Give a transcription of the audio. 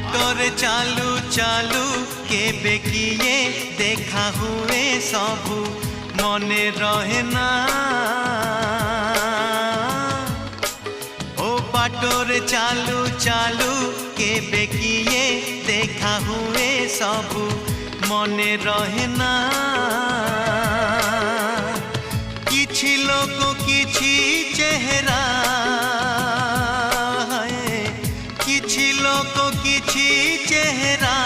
बाटोरे चालू चालू केबे किए देखा हुए सबू मने रहे ना। ओ बाटोरे चालू चालू केबे किए देखा हुए सबू मने रहे ना। किछि लोक किछि चेहरा किछि लोक किछि चेहरा